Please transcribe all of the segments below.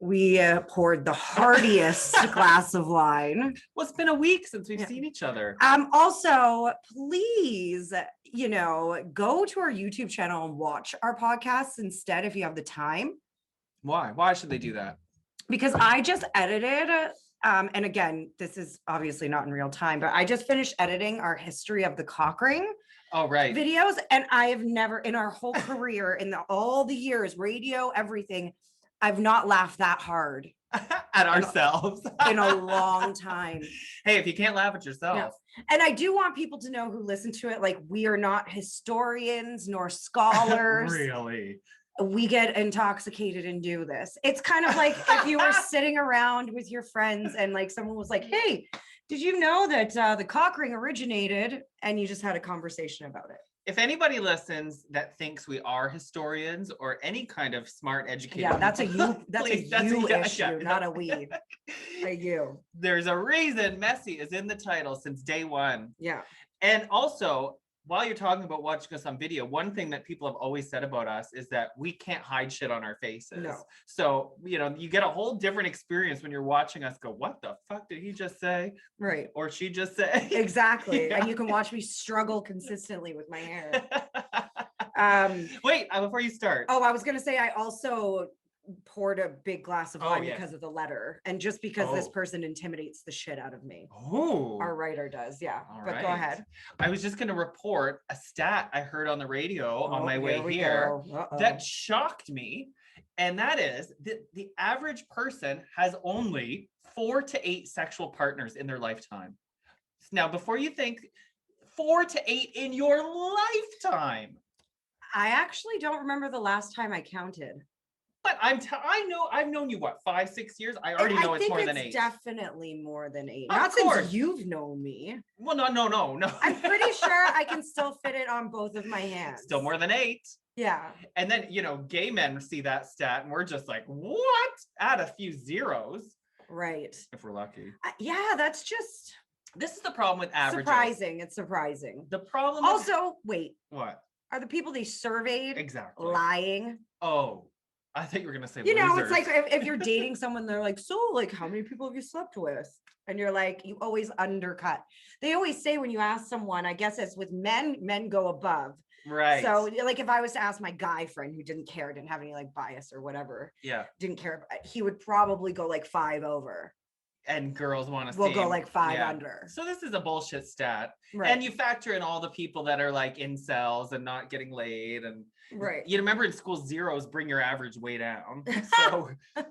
We poured the heartiest glass of wine. Well, it's been a week since we've seen each other. Also, please, go to our YouTube channel and watch our podcasts instead if you have the time. Why? Why should they do that? Because I just edited, and again, this is obviously not in real time, but I just finished editing our history of the cock ring. Oh, right. Videos, and I have never, in our whole career, in all the years, radio, everything, I've not laughed that hard at ourselves in a long time. Hey, if you can't laugh at yourself. Yeah. And I do want people to know who listen to it, like, we are not historians nor scholars. Really? We get intoxicated and do this. It's kind of like if you were sitting around with your friends and like someone was like, hey, did you know that the cock ring originated? And you just had a conversation about it. If anybody listens that thinks we are historians or any kind of smart educator, yeah, that's a you. That's a you issue, not a we. A you. There's a reason Messy is in the title since day one. Yeah. And also, while you're talking about watching us on video, one thing that people have always said about us is that we can't hide shit on our faces. No. So, you get a whole different experience when you're watching us go, what the fuck did he just say? Right. Or she just say? Exactly. Yeah. And you can watch me struggle consistently with my hair. Wait, before you start. Oh, I was going to say, I also poured a big glass of wine yes. because of the letter. And just because this person intimidates the shit out of me. Oh. Our writer does, yeah. All but right. Go ahead. I was just going to report a stat I heard on the radio on my way here that shocked me. And that is that the average person has only 4 to 8 sexual partners in their lifetime. Now, before you think 4 to 8 in your lifetime. I actually don't remember the last time I counted. But I've known you, what, 5-6 years? I already know it's more than 8. Definitely more than 8. Not since you've known me. Well, no. I'm pretty sure I can still fit it on both of my hands. Still more than 8. Yeah. And then, gay men see that stat and we're just like, what? Add a few zeros. Right. If we're lucky. Yeah, that's just... This is the problem with averages. Surprising. It's surprising. The problem also, wait. What? Are the people they surveyed exactly lying? Oh, I think you were going to say losers. It's like if you're dating someone, they're like, so like, how many people have you slept with? And you're like, you always undercut. They always say when you ask someone, I guess it's with men go above. Right. So like if I was to ask my guy friend who didn't care, didn't have any like bias or whatever. Yeah. Didn't care. He would probably go like 5 over. And girls want to we'll go like 5 under. So this is a bullshit stat. Right. And you factor in all the people that are like incels and not getting laid. And right. You remember in school, zeros bring your average way down. So yeah,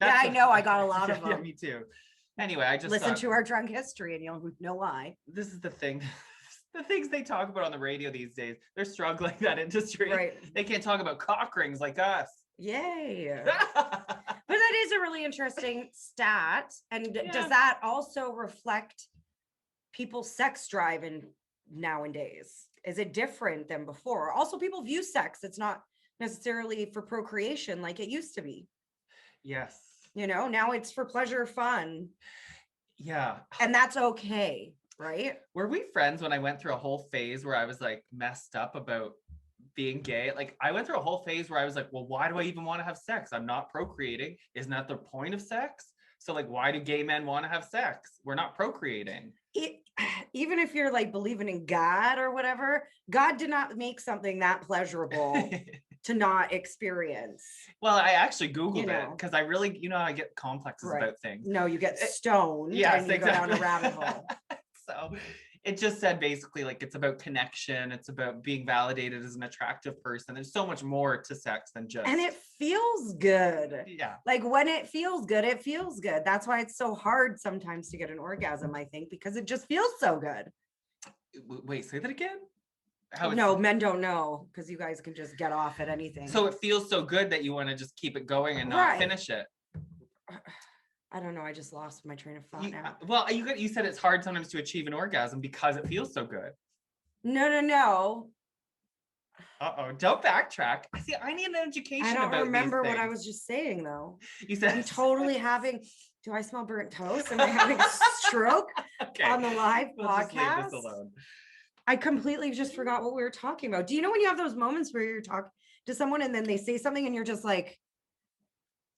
I know. I got a lot of them. Yeah, me too. Anyway, I just listen to our drunk history and you'll know why. This is the thing. The things they talk about on the radio these days, they're struggling that industry. Right. They can't talk about cock rings like us. Yay. But that is a really interesting stat. And does that also reflect people's sex drive in nowadays? Is it different than before? Also, people view sex. It's not necessarily for procreation like it used to be. Yes. Now it's for pleasure, fun. Yeah. And that's okay, right? Were we friends when I went through a whole phase where I was like messed up about being gay? Like I went through a whole phase where I was like, well, why do I even want to have sex? I'm not procreating. Isn't that the point of sex? So like, why do gay men want to have sex? We're not procreating. Even if you're like believing in God or whatever, God did not make something that pleasurable to not experience. Well, I actually Googled it because I really, I get complexes about things. No, you get stoned. Yes, and you go down a rabbit hole. So it just said basically like it's about connection. It's about being validated as an attractive person. There's so much more to sex than just. And it feels good. Yeah. Like when it feels good, it feels good. That's why it's so hard sometimes to get an orgasm, I think, because it just feels so good. Wait, say that again? No, men don't know because you guys can just get off at anything. So it feels so good that you want to just keep it going and not finish it. I don't know. I just lost my train of thought now. Well, you said it's hard sometimes to achieve an orgasm because it feels so good. No. Uh-oh, don't backtrack. I need an education. I don't remember what I was just saying though. You said I'm totally having. Do I smell burnt toast? Am I having a stroke on the live podcast? Just leave this alone. I completely just forgot what we were talking about. Do you know when you have those moments where you're talking to someone and then they say something and you're just like,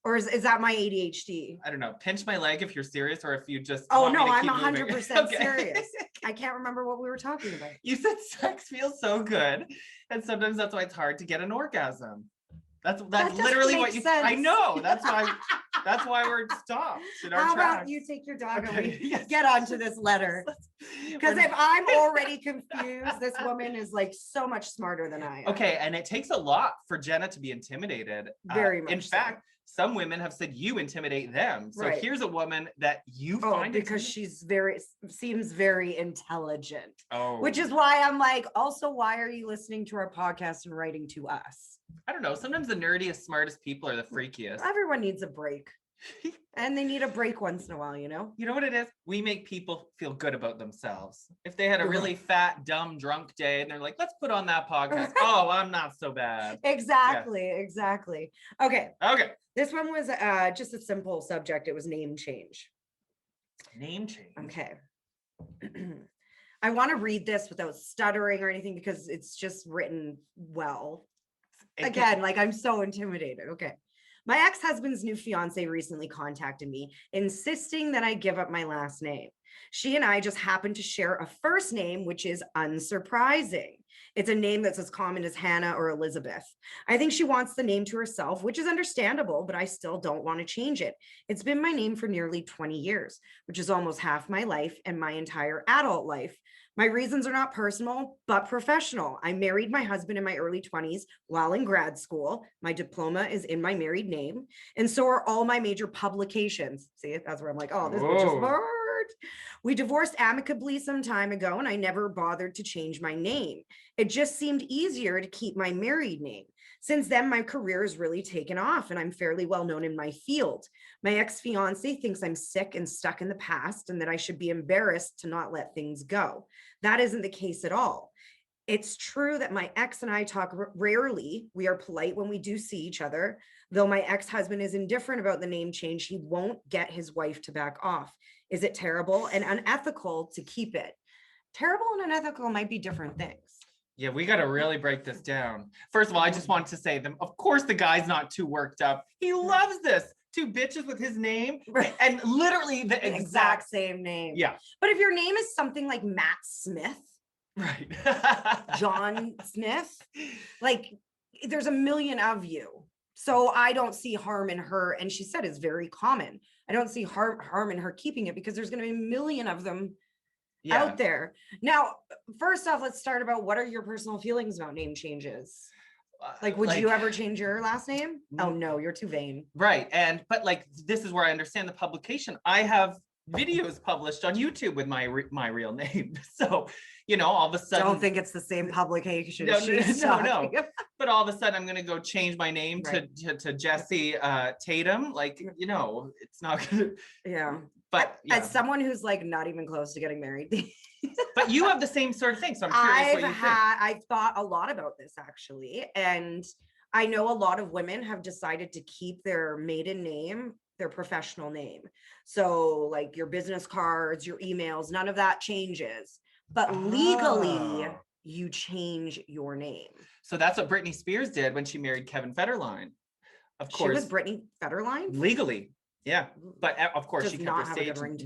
Or is that my ADHD? I don't know. Pinch my leg if you're serious, or if you just. Oh want me no, to I'm keep moving. 100% serious. I can't remember what we were talking about. You said sex feels so good, and sometimes that's why it's hard to get an orgasm. That's literally what you. Sense. I know. That's why we're stopped in our How tracks. about you take your dog Okay, and we yes. get onto this letter? Because if I'm already confused, this woman is like so much smarter than I am. Okay, and it takes a lot for Jenna to be intimidated. Very much. In fact, some women have said you intimidate them. So here's a woman that you find because she's seems very intelligent. Oh, which is why I'm like, also, why are you listening to our podcast and writing to us? I don't know. Sometimes the nerdiest, smartest people are the freakiest. Everyone needs a break. And they need a break once in a while, you know? You know what it is? We make people feel good about themselves. If they had a really fat, dumb, drunk day and they're like, let's put on that podcast. Oh, I'm not so bad. Exactly. Yes. Exactly. Okay. Okay. This one was just a simple subject. It was name change. Name change. Okay. I want to read this without stuttering or anything because it's just written well. Again, like I'm so intimidated. Okay. My ex-husband's new fiance recently contacted me, insisting that I give up my last name. She and I just happen to share a first name, which is unsurprising. It's a name that's as common as Hannah or Elizabeth. I think she wants the name to herself, which is understandable, but I still don't want to change it. It's been my name for nearly 20 years, which is almost half my life and my entire adult life. My reasons are not personal, but professional. I married my husband in my early 20s while in grad school. My diploma is in my married name, and so are all my major publications. See, that's where I'm like, oh, this bitch is smart. We divorced amicably some time ago, and I never bothered to change my name. It just seemed easier to keep my married name. Since then, my career has really taken off, and I'm fairly well known in my field. My ex-fiance thinks I'm sick and stuck in the past, and that I should be embarrassed to not let things go. That isn't the case at all. It's true that my ex and I talk rarely. We are polite when we do see each other. Though my ex-husband is indifferent about the name change, he won't get his wife to back off. Is it terrible and unethical to keep it? Terrible and unethical might be different things. Yeah, we got to really break this down. First of all, I just want to say them. Of course, the guy's not too worked up. He loves this. Two bitches with his name and literally the exact same name. Yeah. But if your name is something like Matt Smith, right? John Smith, like there's a million of you. So I don't see harm in her. And she said it's very common. I don't see harm in her keeping it because there's going to be a million of them out there. Now, first off, let's start about what are your personal feelings about name changes? Like, would you ever change your last name? Oh no, you're too vain. Right. But like, this is where I understand the publication. I have videos published on YouTube with my real name. So, you know, all of a sudden. Don't think it's the same publication. No. But all of a sudden I'm going to go change my name to Jesse Tatum. Like, you know, it's not going to. Yeah. But as someone who's like not even close to getting married. But you have the same sort of thing. So I'm curious what you think. I've thought a lot about this actually. And I know a lot of women have decided to keep their maiden name, their professional name. So like your business cards, your emails, none of that changes. But legally, you change your name. So that's what Britney Spears did when she married Kevin Federline. Of course. She was Britney Federline? Legally. Yeah. But of course she kept her stage name.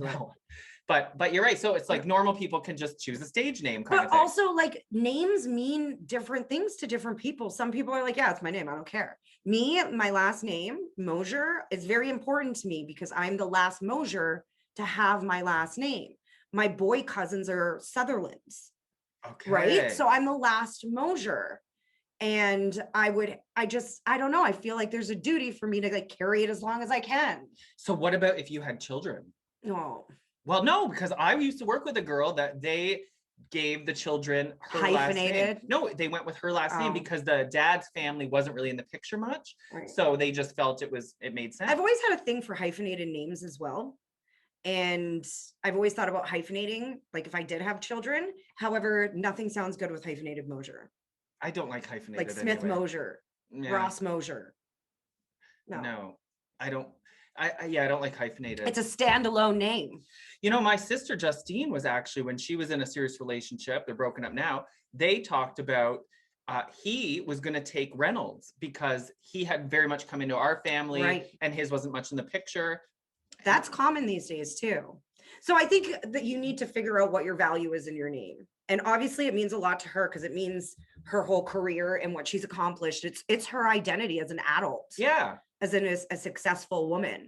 But you're right. So it's like normal people can just choose a stage name kind of thing. But also like names mean different things to different people. Some people are like, yeah, it's my name. I don't care. Me, my last name, Mosier, is very important to me because I'm the last Mosier to have my last name. My boy cousins are Sutherlands. Okay. Right? So I'm the last Mosier. And I don't know. I feel like there's a duty for me to like carry it as long as I can. So what about if you had children? No. Well, no, because I used to work with a girl that they gave the children her hyphenated last name. No, they went with her last name because the dad's family wasn't really in the picture much. Right. So they just felt it made sense. I've always had a thing for hyphenated names as well. And I've always thought about hyphenating, like if I did have children. However, nothing sounds good with hyphenated Mosier. I don't like hyphenated. Like Smith anyway. Mosier, Ross Mosier. No, I don't. I don't like hyphenated. It's a standalone name. You know, my sister Justine was actually, when she was in a serious relationship, they're broken up now, they talked about he was going to take Reynolds because he had very much come into our family, Right. and his wasn't much in the picture. That's common these days too. So I think that you need to figure out what your value is in your name. And obviously it means a lot to her because it means her whole career and what she's accomplished. It's her identity as an adult. Yeah. As a successful woman.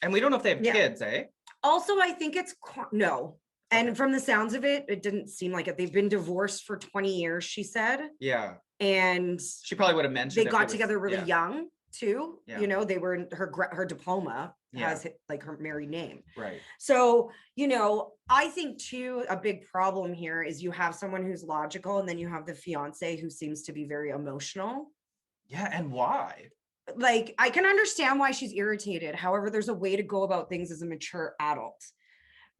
And we don't know if they have kids, eh? Also, I think it's no. And from the sounds of it, it didn't seem like it. They've been divorced for 20 years, she said. Yeah. And she probably would have mentioned they got together really young too. Yeah. You know, they were in her diploma has like her married name. Right. So, you know, I think too, a big problem here is you have someone who's logical and then you have the fiance who seems to be very emotional. Yeah. And why? Like, I can understand why she's irritated. However, there's a way to go about things as a mature adult.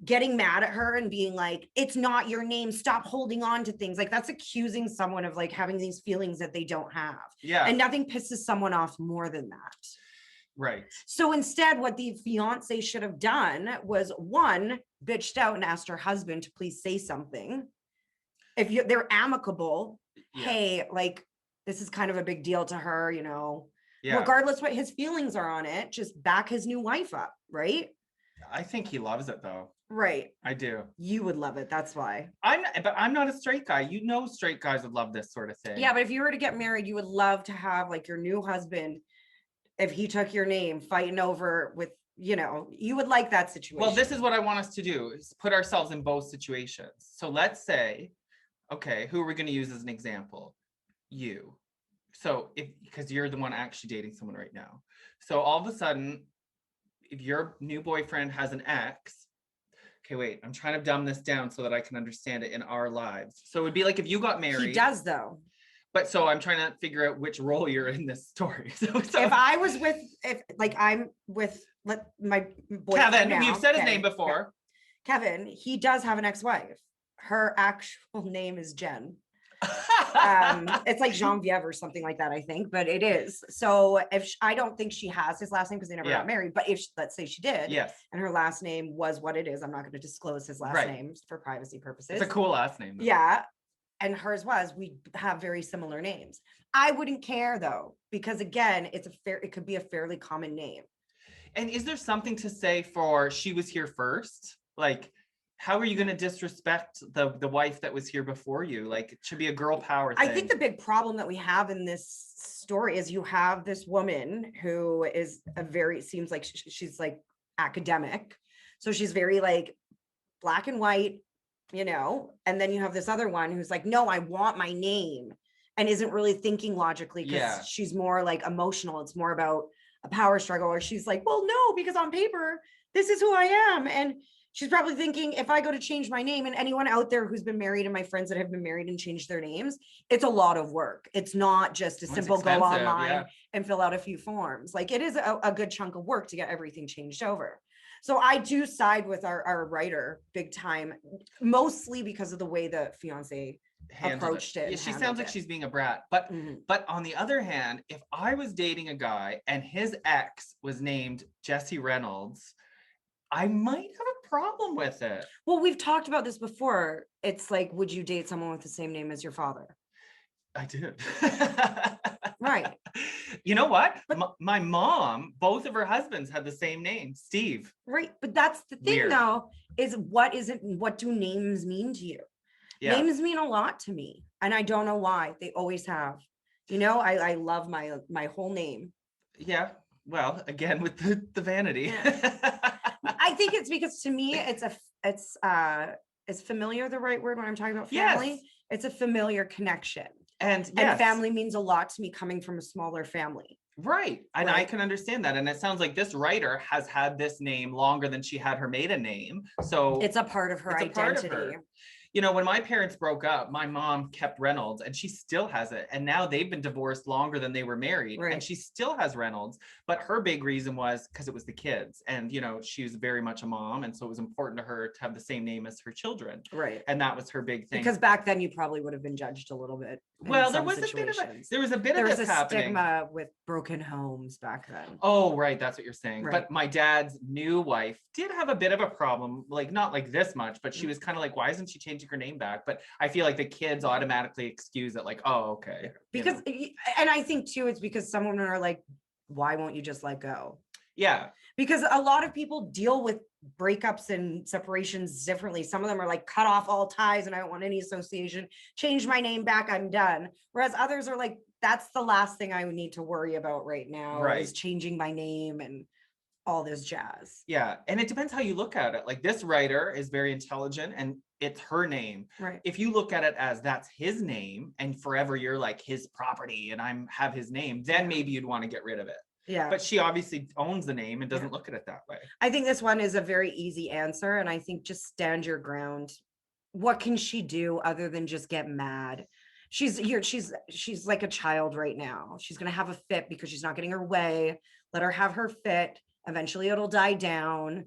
Getting mad at her and being like, it's not your name, stop holding on to things. Like, that's accusing someone of like having these feelings that they don't have. Yeah. And nothing pisses someone off more than that. Right. So instead, what the fiance should have done was, one, bitched out and asked her husband to please say something. If they're amicable, hey, like, this is kind of a big deal to her, you know. Yeah. Regardless what his feelings are on it, just back his new wife up, right? I think he loves it though. Right. I do. You would love it. That's why. But I'm not a straight guy. You know, straight guys would love this sort of thing. Yeah, but if you were to get married, you would love to have like your new husband, if he took your name, fighting over with, you know, you would like that situation. Well, this is what I want us to do, is put ourselves in both situations. So let's say, okay, who are we going to use as an example? You. So because you're the one actually dating someone right now. So all of a sudden, if your new boyfriend has an ex, okay, wait, I'm trying to dumb this down so that I can understand it in our lives. So it would be like if you got married. He does though. But so I'm trying to figure out which role you're in this story. So if I was with, I'm with my boyfriend Kevin, now, you've said his name before. Kevin, he does have an ex-wife. Her actual name is Jen. It's like Genevieve or something like that, I think, but it is. So I don't think she has his last name because they never got married, but if let's say she did, and her last name was what it is, I'm not going to disclose his last name for privacy purposes. It's a cool last name though. Yeah. And hers was, we have very similar names. I wouldn't care though, because again, it could be a fairly common name. And is there something to say for she was here first? Like, how are you going to disrespect the wife that was here before you? Like, it should be a girl power thing. I think the big problem that we have in this story is you have this woman who is seems like she's like academic. So she's very like black and white, you know, and then you have this other one who's like, no, I want my name, and isn't really thinking logically because she's more like emotional. It's more about a power struggle, or she's like, well, no, because on paper, this is who I am. And she's probably thinking, if I go to change my name, and anyone out there who's been married and my friends that have been married and changed their names, it's a lot of work. It's not just a simple go online and fill out a few forms. Like, it is a good chunk of work to get everything changed over. So I do side with our writer big time, mostly because of the way the fiance approached it. Yeah, she sounds like she's being a brat. But on the other hand, if I was dating a guy and his ex was named Jesse Reynolds, I might have a problem with it. Well, we've talked about this before. It's like, would you date someone with the same name as your father? I did. Right. You know what? But my mom, both of her husbands had the same name, Steve. Right. But that's the thing though, is what do names mean to you? Yeah. Names mean a lot to me. And I don't know why. They always have. You know, I love my whole name. Yeah. Well, again, with the vanity. Yeah. I think it's because to me, is familiar the right word when I'm talking about family? Yes. It's a familiar connection. And family means a lot to me coming from a smaller family. Right. And I can understand that. And it sounds like this writer has had this name longer than she had her maiden name. So it's a part of her identity. You know, when my parents broke up, my mom kept Reynolds and she still has it. And now they've been divorced longer than they were married. Right. And she still has Reynolds. But her big reason was because it was the kids. And, you know, she was very much a mom. And so it was important to her to have the same name as her children. Right. And that was her big thing. Because back then you probably would have been judged a little bit. Well, there was a bit of this happening. Stigma with broken homes back then. Oh, right. That's what you're saying. Right. But my dad's new wife did have a bit of a problem, like not like this much, but she was kind of like, why isn't she changing her name back? But I feel like the kids automatically excuse it, like, oh, okay. Because, and I think too, it's because some women are like, why won't you just let go? Yeah. Because a lot of people deal with breakups and separations differently. Some of them are like, cut off all ties and I don't want any association, change my name back, I'm done. Whereas others are like, that's the last thing I would need to worry about right now, is changing my name and all this jazz. Yeah. And it depends how you look at it. Like, this writer is very intelligent and it's her name. Right. If you look at it as that's his name and forever you're like his property and have his name, then maybe you'd want to get rid of it. Yeah. But she obviously owns the name and doesn't look at it that way. I think this one is a very easy answer. And I think just stand your ground. What can she do other than just get mad? She's like a child right now. She's going to have a fit because she's not getting her way. Let her have her fit. Eventually it'll die down.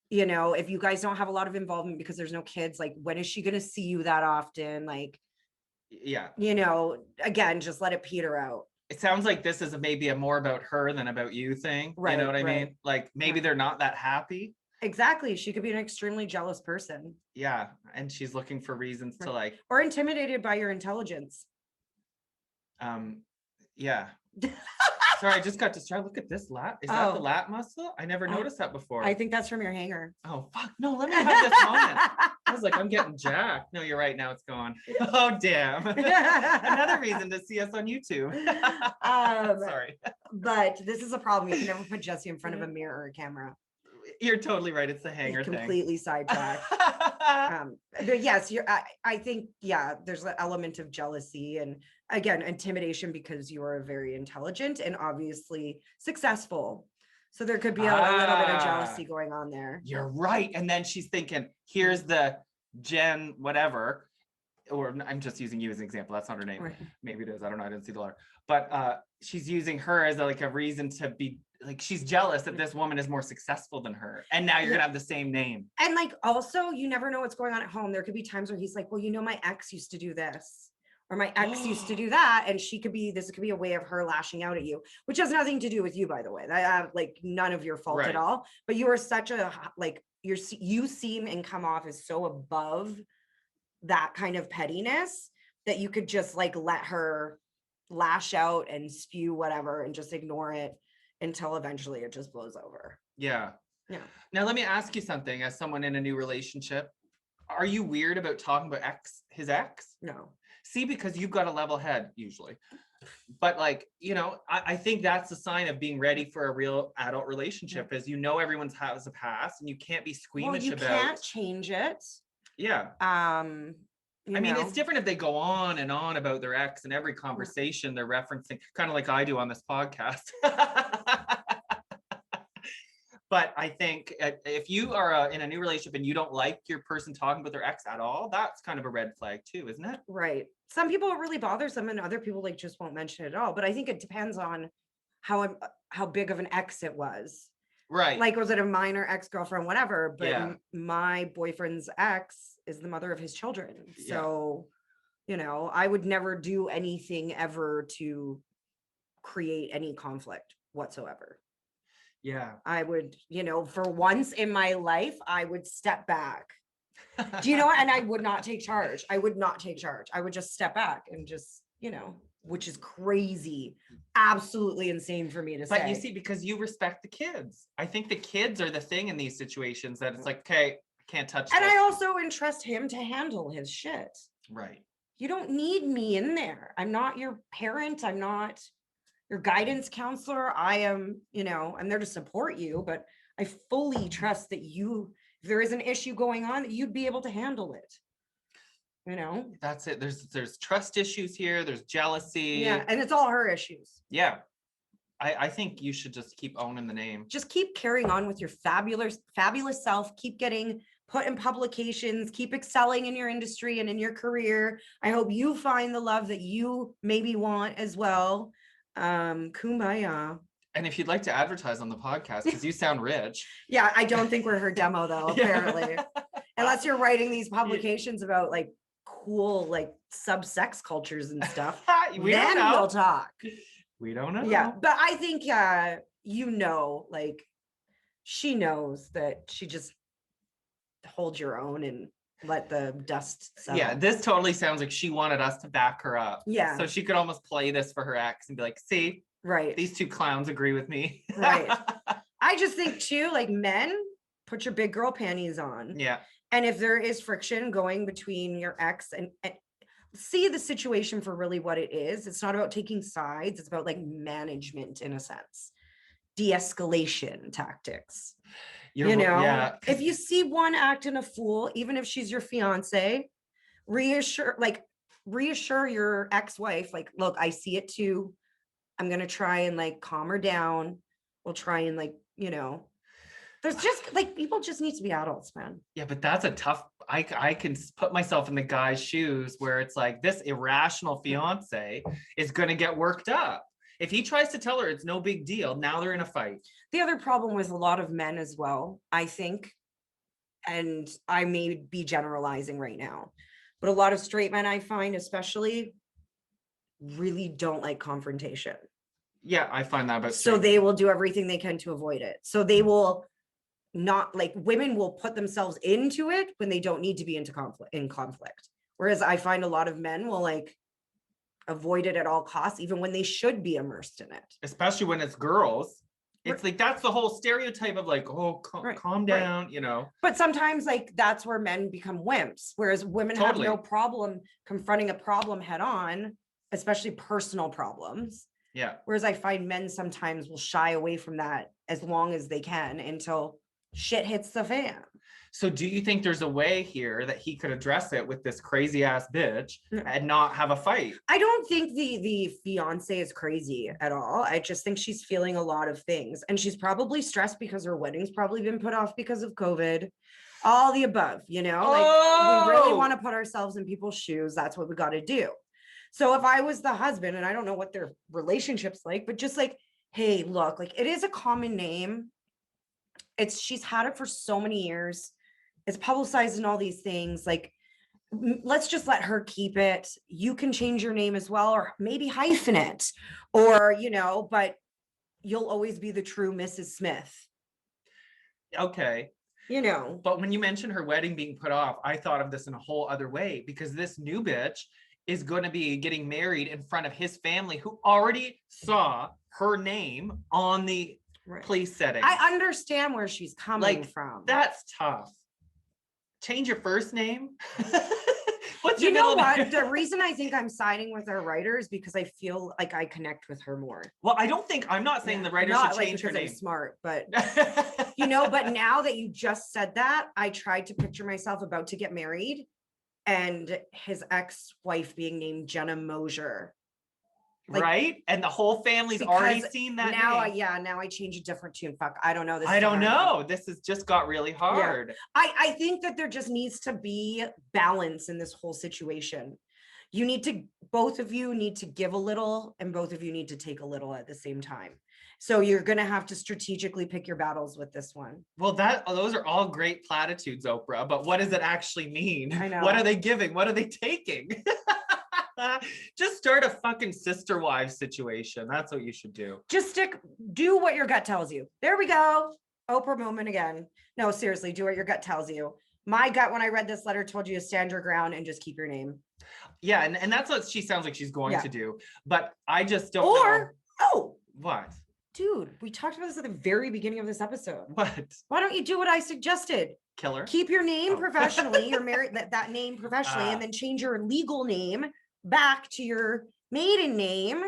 You know, if you guys don't have a lot of involvement because there's no kids, like, when is she going to see you that often? Like, yeah, you know, again, just let it peter out. It sounds like this is maybe a more about her than about you thing. Right, you know what I mean? Like, maybe they're not that happy. Exactly. She could be an extremely jealous person. Yeah. And she's looking for reasons to like. Or intimidated by your intelligence. Yeah. Sorry, I just got distracted. Look at this lat. Is that the lat muscle? I never noticed that before. I think that's from your hanger. Oh, fuck. No, let me have this moment. I was like, I'm getting jacked. No, you're right. Now it's gone. Oh, damn. Another reason to see us on YouTube. Sorry. But this is a problem. You can never put Jesse in front of a mirror or a camera. You're totally right. It's the hanger thing. Completely sidetracked. But yes, I think, there's an element of jealousy and, again, intimidation because you are very intelligent and obviously successful. So there could be a little bit of jealousy going on there. You're right. And then she's thinking, here's the Jen whatever, or I'm just using you as an example. That's not her name. Right. Maybe it is. I don't know. I didn't see the letter. But she's using her as a reason to be like, she's jealous that this woman is more successful than her. And now you're going to have the same name. And like, also, you never know what's going on at home. There could be times where he's like, well, you know, my ex used to do this. Or my ex used to do that. And this could be a way of her lashing out at you, which has nothing to do with you, by the way. That like none of your fault at all. But you are such a, like, you seem and come off as so above that kind of pettiness that you could just like let her lash out and spew whatever and just ignore it until eventually it just blows over. Yeah. Now let me ask you something. As someone in a new relationship, are you weird about talking about his ex? No. See, because you've got a level head usually. But like, you know, I think that's a sign of being ready for a real adult relationship is, you know, everyone has a past and you can't be squeamish about. You can't change it. Yeah. I mean, it's different if they go on and on about their ex and every conversation they're referencing, kind of like I do on this podcast. But I think if you are in a new relationship and you don't like your person talking about their ex at all, that's kind of a red flag too, isn't it? Right. Some people it really bothers them and other people like just won't mention it at all. But I think it depends on how big of an ex it was. Right. Like, was it a minor ex-girlfriend, whatever? But my boyfriend's ex is the mother of his children. So, you know, I would never do anything ever to create any conflict whatsoever. Yeah. I would, you know, for once in my life, I would step back. Do you know what? And I would not take charge. I would just step back and just, you know, which is crazy, absolutely insane for me to say. But you see, because you respect the kids. I think the kids are the thing in these situations that it's like, okay, I can't touch and this. I also entrust him to handle his shit. Right. You don't need me in there. I'm not your parent. I'm not your guidance counselor. I am, you know, I'm there to support you, but I fully trust that you, if there is an issue going on, that you'd be able to handle it. You know, that's it. There's trust issues here. There's jealousy. Yeah. And it's all her issues. Yeah. I think you should just keep owning the name. Just keep carrying on with your fabulous self. Keep getting put in publications, keep excelling in your industry and in your career. I hope you find the love that you maybe want as well. Kumbaya. And if you'd like to advertise on the podcast, because you sound rich. Yeah, I don't think we're her demo though, apparently. Unless you're writing these publications about like cool like sub-sex cultures and stuff, We then don't know. we'll talk. We don't know. Yeah, but I think like she knows that she just hold your own and let the dust settle. Yeah, this totally sounds like she wanted us to back her up. Yeah. So she could almost play this for her ex and be like, see, right. These two clowns agree with me. Right. I just think too, like men, put your big girl panties on. Yeah. And if there is friction going between your ex and see the situation for really what it is. It's not about taking sides. It's about like management in a sense. De-escalation tactics. Yeah. If you see one acting a fool, even if she's your fiance, reassure your ex-wife, like, look, I see it too. I'm going to try and like calm her down. We'll try and like, there's just like, people just need to be adults, man. Yeah, but that's a tough, I can put myself in the guy's shoes where it's like this irrational fiance is going to get worked up. If he tries to tell her it's no big deal, now they're in a fight. The other problem with a lot of men as well, I think, and I may be generalizing right now, but a lot of straight men I find especially really don't like confrontation. Yeah, I find that about so they will do everything they can to avoid it. So they will not like, women will put themselves into it when they don't need to be in conflict. Whereas I find a lot of men will like avoid it at all costs, even when they should be immersed in it. Especially when it's girls. It's like, that's the whole stereotype of like, oh, calm down, But sometimes like that's where men become wimps, whereas women have no problem confronting a problem head on, especially personal problems. Yeah. Whereas I find men sometimes will shy away from that as long as they can until shit hits the fan. So do you think there's a way here that he could address it with this crazy ass bitch and not have a fight? I don't think the fiance is crazy at all. I just think she's feeling a lot of things, and she's probably stressed because her wedding's probably been put off because of COVID. All the above, like we really want to put ourselves in people's shoes. That's what we got to do. So if I was the husband, and I don't know what their relationship's like, but just like, hey, look, like it is a common name. She's had it for so many years. It's publicized in all these things. Like, let's just let her keep it. You can change your name as well, or maybe hyphen it, or, but you'll always be the true Mrs. Smith. Okay. But when you mentioned her wedding being put off, I thought of this in a whole other way, because this new bitch is going to be getting married in front of his family who already saw her name on the place setting. I understand where she's coming from. That's tough. Change your first name. What's your middle name? The reason I think I'm siding with our writer is because I feel like I connect with her more. Well, I'm not saying the writer should change her name. I'm smart, but but now that you just said that, I tried to picture myself about to get married and his ex-wife being named Jenna Mosier. Right? And the whole family's already seen that now. name. Now I change a different tune. Fuck, I don't know. I don't know. This has just got really hard. Yeah. I think that there just needs to be balance in this whole situation. Both of you need to give a little, and both of you need to take a little at the same time. So you're going to have to strategically pick your battles with this one. Well, those are all great platitudes, Oprah, but what does it actually mean? I know. What are they giving? What are they taking? Just start a fucking sister wives situation. That's what you should do. Do what your gut tells you. There we go. Oprah moment again. No, seriously, do what your gut tells you. My gut, when I read this letter, told you to stand your ground and just keep your name. Yeah, and that's what she sounds like she's going to do. But I just don't know. What? Dude, we talked about this at the very beginning of this episode. What? Why don't you do what I suggested? Kill her? Keep your name professionally. You're married, that name professionally, and then change your legal name back to your maiden name,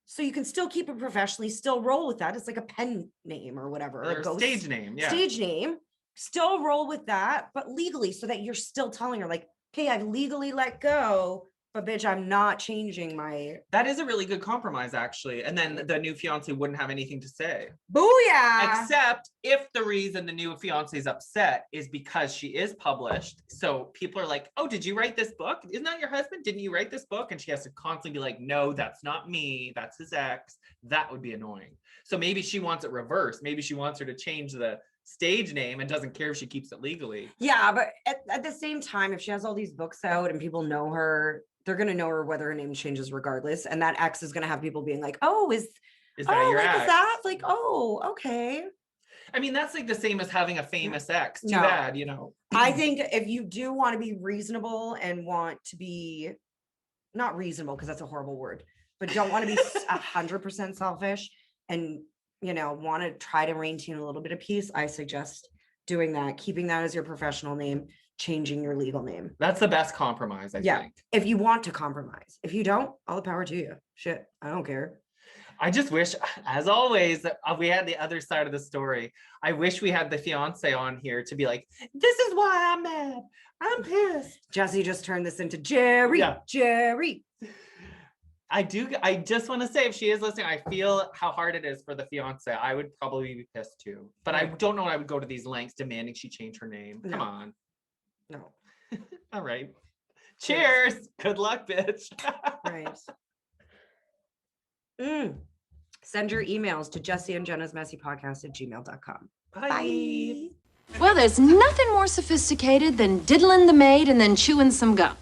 so you can still keep it professionally, still roll with that. It's like a pen name or whatever, or stage name. Yeah, stage name. Still roll with that, but legally, so that you're still telling her like, okay, I've legally let go, but bitch, I'm not changing my. That is a really good compromise, actually. And then the new fiance wouldn't have anything to say. Booyah! Except if the reason the new fiance is upset is because she is published. So people are like, oh, did you write this book? Isn't that your husband? Didn't you write this book? And she has to constantly be like, no, that's not me. That's his ex. That would be annoying. So maybe she wants it reversed. Maybe she wants her to change the stage name and doesn't care if she keeps it legally. Yeah, but at the same time, if she has all these books out and people know her, they're going to know her whether her name changes regardless. And that ex is going to have people being like, oh, is that your ex? Is that like, oh, okay. I mean, that's like the same as having a famous ex. Too bad, you know. I think if you do want to be reasonable and want to be not reasonable, because that's a horrible word, but don't want to be 100% selfish and, you know, want to try to maintain a little bit of peace, I suggest doing that, keeping that as your professional name, changing your legal name. That's the best compromise, I think. If you want to compromise. If you don't, all the power to you. Shit, I don't care. I just wish, as always, we had the other side of the story. I wish we had the fiance on here to be like, this is why I'm mad. I'm pissed. Jesse just turned this into Jerry. Yeah. Jerry. I just want to say, if she is listening, I feel how hard it is for the fiance. I would probably be pissed too. But I don't know when I would go to these lengths demanding she change her name. Come on. No. All right. Cheers. Good luck, bitch. Right. Send your emails to Jesse and Jenna's messy podcast at gmail.com. Bye. Well, there's nothing more sophisticated than diddling the maid and then chewing some gum.